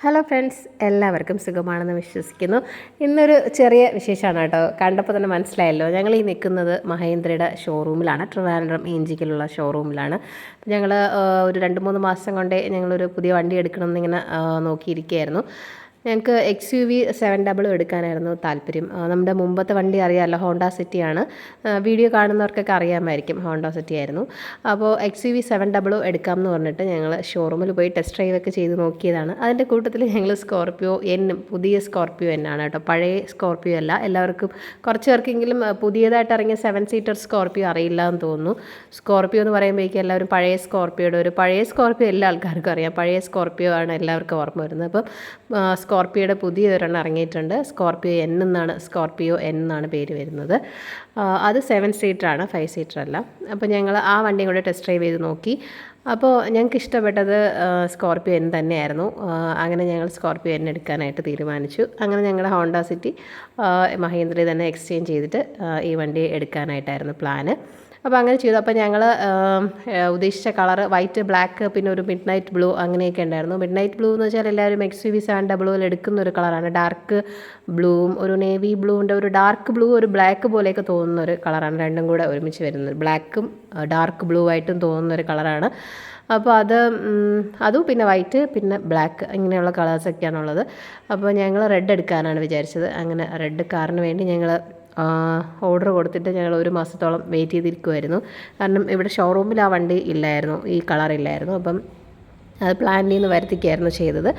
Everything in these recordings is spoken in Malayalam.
ഹലോ ഫ്രണ്ട്സ്, എല്ലാവർക്കും സുഖമാണെന്ന് വിശ്വസിക്കുന്നു. ഇന്നൊരു ചെറിയ വിശേഷമാണ് കേട്ടോ. കണ്ടപ്പോൾ തന്നെ മനസ്സിലായല്ലോ, ഞങ്ങൾ ഈ നിൽക്കുന്നത് മഹേന്ദ്രയുടെ ഷോറൂമിലാണ്. ട്രിവാൻഡ്രം ഏഞ്ചിക്കലുള്ള ഷോറൂമിലാണ്. ഞങ്ങൾ ഒരു 2-3 മാസം കൊണ്ടേ ഞങ്ങളൊരു പുതിയ വണ്ടി എടുക്കണം എന്നിങ്ങനെ നോക്കിയിരിക്കുകയായിരുന്നു. ഞങ്ങൾക്ക് XUV 700 എടുക്കാനായിരുന്നു താല്പര്യം. നമ്മുടെ മുമ്പത്തെ വണ്ടി അറിയാമല്ലോ, ഹോണ്ട സിറ്റിയാണ്. വീഡിയോ കാണുന്നവർക്കൊക്കെ അറിയാമായിരിക്കും, ഹോണ്ട സിറ്റി ആയിരുന്നു. അപ്പോൾ XUV 700 എടുക്കാമെന്ന് പറഞ്ഞിട്ട് ഞങ്ങൾ ഷോറൂമിൽ പോയി ടെസ്റ്റ് ഡ്രൈവ് ഒക്കെ ചെയ്ത് നോക്കിയതാണ്. അതിൻ്റെ കൂട്ടത്തിൽ ഞങ്ങൾ സ്കോർപ്പിയോ എൻ, പുതിയ സ്കോർപ്പിയോ എന്നാണ് കേട്ടോ, പഴയ സ്കോർപ്പിയോ അല്ല. എല്ലാവർക്കും കുറച്ച് പേർക്കെങ്കിലും പുതിയതായിട്ട് ഇറങ്ങിയ 7 സീറ്റർ സ്കോർപ്പിയോ അറിയില്ല എന്ന് തോന്നുന്നു. സ്കോർപ്പിയോ എന്ന് പറയുമ്പോഴേക്കും എല്ലാവരും പഴയ സ്കോർപ്പിയോയുടെ ഒരു പഴയ സ്കോർപ്പിയോ എല്ലാ ആൾക്കാർക്കും അറിയാം. പഴയ സ്കോർപ്പിയോ ആണ് എല്ലാവർക്കും ഓർമ്മ വരുന്നത്. അപ്പം സ്കോർപ്പിയോയുടെ പുതിയൊരെണ്ണം ഇറങ്ങിയിട്ടുണ്ട്. സ്കോർപ്പിയോ എൻ എന്നാണ് പേര് വരുന്നത്. അത് 7 സീറ്ററാണ്, 5 സീറ്റർ അല്ല. അപ്പോൾ ഞങ്ങൾ ആ വണ്ടിയും കൂടെ ടെസ്റ്റ് ഡ്രൈവ് ചെയ്ത് നോക്കി. അപ്പോൾ ഞങ്ങൾക്ക് ഇഷ്ടപ്പെട്ടത് സ്കോർപ്പിയോ എൻ തന്നെയായിരുന്നു. അങ്ങനെ ഞങ്ങൾ സ്കോർപ്പിയോ എൻ എടുക്കാനായിട്ട് തീരുമാനിച്ചു. അങ്ങനെ ഞങ്ങളുടെ ഹോണ്ട സിറ്റി മഹീന്ദ്രയിൽ തന്നെ എക്സ്ചേഞ്ച് ചെയ്തിട്ട് ഈ വണ്ടി എടുക്കാനായിട്ടായിരുന്നു പ്ലാന്. അപ്പോൾ അങ്ങനെ ചെയ്തു. അപ്പോൾ ഞങ്ങൾ ഉദ്ദേശിച്ച കളറ് വൈറ്റ്, ബ്ലാക്ക്, പിന്നെ ഒരു മിഡ് നൈറ്റ് ബ്ലൂ അങ്ങനെയൊക്കെ ഉണ്ടായിരുന്നു. മിഡ് നൈറ്റ് ബ്ലൂ എന്ന് വെച്ചാൽ എല്ലാവരും XUV 700 എടുക്കുന്ന ഒരു കളറാണ്. ഡാർക്ക് ബ്ലൂവും ഒരു നേവി ബ്ലൂവിൻ്റെ ഒരു ഡാർക്ക് ബ്ലൂ, ഒരു ബ്ലാക്ക് പോലെയൊക്കെ തോന്നുന്ന ഒരു കളറാണ്. രണ്ടും കൂടെ ഒരുമിച്ച് വരുന്നത്, ബ്ലാക്കും ഡാർക്ക് ബ്ലൂ ആയിട്ടും തോന്നുന്ന ഒരു കളറാണ്. അപ്പോൾ അതും പിന്നെ വൈറ്റ്, പിന്നെ ബ്ലാക്ക്, ഇങ്ങനെയുള്ള കളേഴ്സൊക്കെയാണുള്ളത്. അപ്പോൾ ഞങ്ങൾ റെഡ് എടുക്കാനാണ് വിചാരിച്ചത്. അങ്ങനെ റെഡ് കാറിന് വേണ്ടി ഞങ്ങൾ ഓർഡർ കൊടുത്തിട്ട് ഞങ്ങൾ 1 മാസത്തോളം വെയിറ്റ് ചെയ്തിരിക്കുമായിരുന്നു. കാരണം ഇവിടെ ഷോറൂമിൽ ആ വണ്ടി ഇല്ലായിരുന്നു, ഈ കളറില്ലായിരുന്നു. അപ്പം അത് പ്ലാനിൽ നിന്ന് വരുത്തിക്കുകയായിരുന്നു ചെയ്തത്.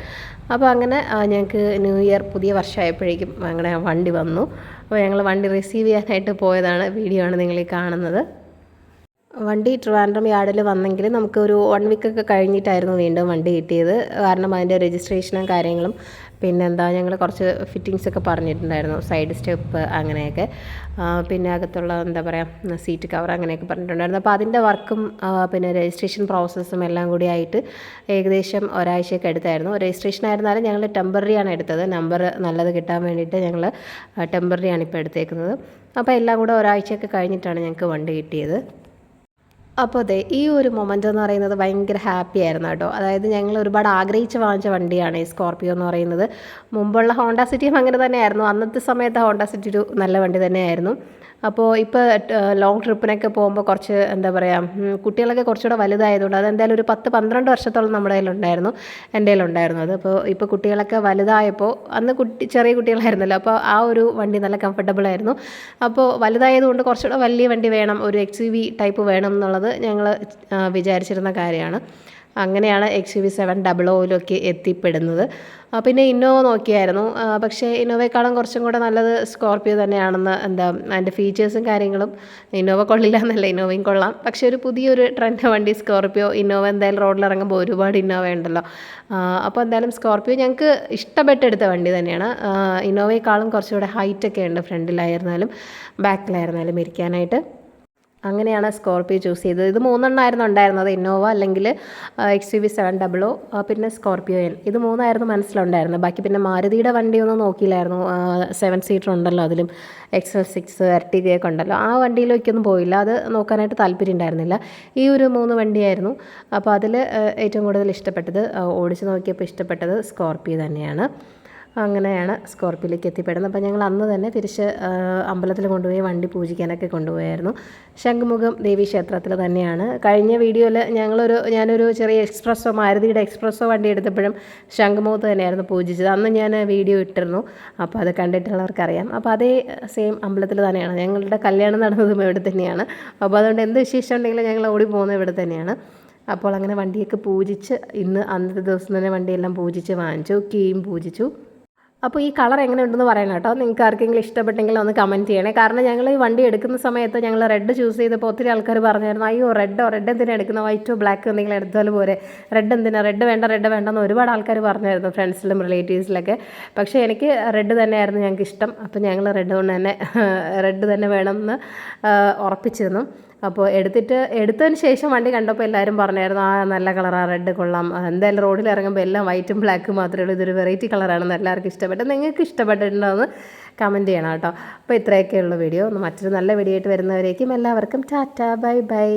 അപ്പോൾ അങ്ങനെ ഞങ്ങൾക്ക് ന്യൂ ഇയർ, പുതിയ വർഷമായപ്പോഴേക്കും അങ്ങനെ വണ്ടി വന്നു. അപ്പോൾ ഞങ്ങൾ വണ്ടി റിസീവ് ചെയ്യാനായിട്ട് പോയതാണ്. വീഡിയോ ആണ് നിങ്ങൾ ഈ കാണുന്നത്. വണ്ടി ട്രിവാൻഡ്രം യാർഡിൽ വന്നെങ്കിൽ നമുക്ക് ഒരു 1 വീക്കൊക്കെ കഴിഞ്ഞിട്ടായിരുന്നു വീണ്ടും വണ്ടി കിട്ടിയത്. കാരണം അതിൻ്റെ രജിസ്ട്രേഷനും കാര്യങ്ങളും, പിന്നെന്താ, ഞങ്ങൾ കുറച്ച് ഫിറ്റിങ്സ് ഒക്കെ പറഞ്ഞിട്ടുണ്ടായിരുന്നു, സൈഡ് സ്റ്റെപ്പ് അങ്ങനെയൊക്കെ, പിന്നെ അകത്തുള്ള എന്താ പറയുക സീറ്റ് കവർ അങ്ങനെയൊക്കെ പറഞ്ഞിട്ടുണ്ടായിരുന്നു. അപ്പോൾ അതിൻ്റെ വർക്കും പിന്നെ രജിസ്ട്രേഷൻ പ്രോസസ്സും എല്ലാം കൂടി ആയിട്ട് ഏകദേശം ഒരാഴ്ചയൊക്കെ എടുത്തായിരുന്നു. രജിസ്ട്രേഷൻ ആയിരുന്നാലും ഞങ്ങൾ ടെമ്പററിയാണ് എടുത്തത്. നമ്പർ നല്ലത് കിട്ടാൻ വേണ്ടിയിട്ട് ഞങ്ങൾ ടെമ്പററിയാണ് ഇപ്പോൾ എടുത്തേക്കുന്നത്. അപ്പോൾ എല്ലാം കൂടെ ഒരാഴ്ചയൊക്കെ കഴിഞ്ഞിട്ടാണ് ഞങ്ങൾക്ക് വണ്ടി കിട്ടിയത്. അപ്പോൾ അതെ, ഈ ഒരു മൊമെൻ്റ് എന്ന് പറയുന്നത് ഭയങ്കര ഹാപ്പി ആയിരുന്നു കേട്ടോ. അതായത് ഞങ്ങൾ ഒരുപാട് ആഗ്രഹിച്ച് വാങ്ങിച്ച വണ്ടിയാണ് ഈ സ്കോർപ്പിയോ എന്ന് പറയുന്നത്. മുമ്പുള്ള ഹോണ്ട സിറ്റിയും അങ്ങനെ തന്നെയായിരുന്നു. അന്നത്തെ സമയത്ത് ഹോണ്ട സിറ്റി ഒരു നല്ല വണ്ടി തന്നെയായിരുന്നു. അപ്പോൾ ഇപ്പോൾ ലോങ് ട്രിപ്പിനൊക്കെ പോകുമ്പോൾ കുറച്ച് എന്താ പറയുക, കുട്ടികളൊക്കെ കുറച്ചുകൂടെ വലുതായതുകൊണ്ട് അതെന്തായാലും ഒരു 10-12 വർഷത്തോളം നമ്മുടെ കയ്യിലുണ്ടായിരുന്നു, എൻ്റെ കയ്യിലുണ്ടായിരുന്നു അത്. ഇപ്പോൾ കുട്ടികളൊക്കെ വലുതായപ്പോൾ, അന്ന് ചെറിയ കുട്ടികളായിരുന്നല്ലോ, അപ്പോൾ ആ ഒരു വണ്ടി നല്ല കംഫർട്ടബിൾ ആയിരുന്നു. അപ്പോൾ വലുതായതുകൊണ്ട് കുറച്ചുകൂടെ വലിയ വണ്ടി വേണം, ഒരു XUV ടൈപ്പ് വേണം എന്നുള്ളത് ഞങ്ങൾ വിചാരിച്ചിരുന്ന കാര്യമാണ്. അങ്ങനെയാണ് XUV 700 എത്തിപ്പെടുന്നത്. പിന്നെ ഇന്നോവ നോക്കിയായിരുന്നു. പക്ഷേ ഇന്നോവയെക്കാളും കുറച്ചും കൂടെ നല്ലത് സ്കോർപ്പിയോ തന്നെയാണെന്ന്, എന്താ അതിൻ്റെ ഫീച്ചേഴ്സും കാര്യങ്ങളും. ഇന്നോവ കൊള്ളില്ല എന്നല്ല, ഇന്നോവയും കൊള്ളാം. പക്ഷേ ഒരു പുതിയൊരു ട്രെൻഡ് വണ്ടി സ്കോർപ്പിയോ. ഇന്നോവ എന്തായാലും റോഡിൽ ഇറങ്ങുമ്പോൾ ഒരുപാട് ഇന്നോവ ഉണ്ടല്ലോ. അപ്പോൾ എന്തായാലും സ്കോർപ്പിയോ ഞങ്ങൾക്ക് ഇഷ്ടപ്പെട്ടെടുത്ത വണ്ടി തന്നെയാണ്. ഇന്നോവയെക്കാളും കുറച്ചുകൂടെ ഹൈറ്റൊക്കെ ഉണ്ട്, ഫ്രണ്ടിലായിരുന്നാലും ബാക്കിലായിരുന്നാലും ഇരിക്കാനായിട്ട്. അങ്ങനെയാണ് സ്കോർപ്പിയോ ചൂസ് ചെയ്തത്. ഇത് 3 എണ്ണമായിരുന്നു ഉണ്ടായിരുന്നത്, ഇന്നോവ, അല്ലെങ്കിൽ XUV 700, പിന്നെ സ്കോർപ്പിയോ എൻ. ഇത് 3ആയിരുന്നു മനസ്സിലുണ്ടായിരുന്നത്. ബാക്കി പിന്നെ മാരുതിയുടെ വണ്ടിയൊന്നും നോക്കിയില്ലായിരുന്നു. 7 സീറ്റർ ഉണ്ടല്ലോ, അതിലും XL6, എർട്ടിഗയൊക്കെ ഉണ്ടല്ലോ. ആ വണ്ടിയിലേക്കൊന്നും പോയില്ല, അത് നോക്കാനായിട്ട് താല്പര്യം ഉണ്ടായിരുന്നില്ല. ഈ ഒരു 3 വണ്ടിയായിരുന്നു. അപ്പോൾ അതിൽ ഏറ്റവും കൂടുതൽ ഇഷ്ടപ്പെട്ടത്, ഓടിച്ച് നോക്കിയപ്പോൾ ഇഷ്ടപ്പെട്ടത് സ്കോർപ്പിയോ തന്നെയാണ്. അങ്ങനെയാണ് സ്കോർപ്പിയോയിലേക്ക് എത്തിപ്പെടുന്നത്. അപ്പോൾ ഞങ്ങൾ അന്ന് തന്നെ തിരിച്ച് അമ്പലത്തിൽ കൊണ്ടുപോയി വണ്ടി പൂജിക്കാനൊക്കെ കൊണ്ടുപോയായിരുന്നു. ശംഖുമുഖം ദേവി ക്ഷേത്രത്തിൽ തന്നെയാണ്. കഴിഞ്ഞ വീഡിയോയിൽ ഞാനൊരു ചെറിയ മാരുതിയുടെ എക്സ്പ്രസ്സോ വണ്ടി എടുത്തപ്പോഴും ശംഖുമുഖത്ത് തന്നെയായിരുന്നു പൂജിച്ചത്. അന്ന് ഞാൻ വീഡിയോ ഇട്ടിരുന്നു, അപ്പോൾ അത് കണ്ടിട്ടുള്ളവർക്കറിയാം. അപ്പോൾ അതേ സെയിം അമ്പലത്തിൽ തന്നെയാണ്. ഞങ്ങളുടെ കല്യാണം നടന്നതും ഇവിടെ തന്നെയാണ്. അപ്പോൾ അതുകൊണ്ട് എന്ത് വിശേഷം ഉണ്ടെങ്കിലും ഞങ്ങൾ ഓടി പോകുന്നത് ഇവിടെ തന്നെയാണ്. അപ്പോൾ അങ്ങനെ വണ്ടിയൊക്കെ പൂജിച്ച്, അന്നത്തെ ദിവസം തന്നെ വണ്ടിയെല്ലാം പൂജിച്ച് വാങ്ങിച്ചു, കീയും പൂജിച്ചു. അപ്പോൾ ഈ കളർ എങ്ങനെ ഉണ്ടെന്ന് പറയണം കേട്ടോ. നിങ്ങൾക്ക് ആർക്കെങ്കിലും ഇഷ്ടപ്പെട്ടെങ്കിൽ ഒന്ന് കമൻറ്റ് ചെയ്യണേ. കാരണം ഞങ്ങൾ ഈ വണ്ടി എടുക്കുന്ന സമയത്ത് ഞങ്ങൾ റെഡ് ചൂസ് ചെയ്തപ്പോൾ ഒത്തിരി ആൾക്കാർ പറഞ്ഞായിരുന്നു, അയ്യോ റെഡ് എന്തിനാണ് എടുക്കുന്നത്, വൈറ്റോ ബ്ലാക്കോ എന്തെങ്കിലും എടുത്താലും പോരെ, റെഡ് വേണ്ടെന്ന് ഒരുപാട് ആൾക്കാർ പറഞ്ഞായിരുന്നു, ഫ്രണ്ട്സിലും റിലേറ്റീവ്സിലൊക്കെ. പക്ഷേ എനിക്ക് റെഡ് തന്നെയായിരുന്നു ഞങ്ങൾക്ക് ഇഷ്ടം. അപ്പോൾ ഞങ്ങൾ റെഡ് തന്നെ വേണമെന്ന് ഉറപ്പിച്ചിരുന്നു. അപ്പോൾ എടുത്തതിന് ശേഷം വണ്ടി കണ്ടപ്പോൾ എല്ലാവരും പറഞ്ഞായിരുന്നു, നല്ല കളറാണ്, റെഡ് കൊള്ളാം, എന്തായാലും റോഡിൽ ഇറങ്ങുമ്പോൾ എല്ലാം വൈറ്റും ബ്ലാക്കും മാത്രമേ ഉള്ളൂ, ഇതൊരു വെറൈറ്റി കളറാണെന്ന് എല്ലാവർക്കും ഇഷ്ടപ്പെട്ടു. നിങ്ങൾക്ക് ഇഷ്ടപ്പെട്ടിട്ടുണ്ടോ എന്ന് കമൻറ്റ് ചെയ്യണം കേട്ടോ. അപ്പോൾ ഇത്രയൊക്കെയുള്ള വീഡിയോ. മറ്റൊരു നല്ല വീഡിയോ ആയിട്ട് വരുന്നവരേക്കും എല്ലാവർക്കും ടാറ്റ, ബൈ ബൈ.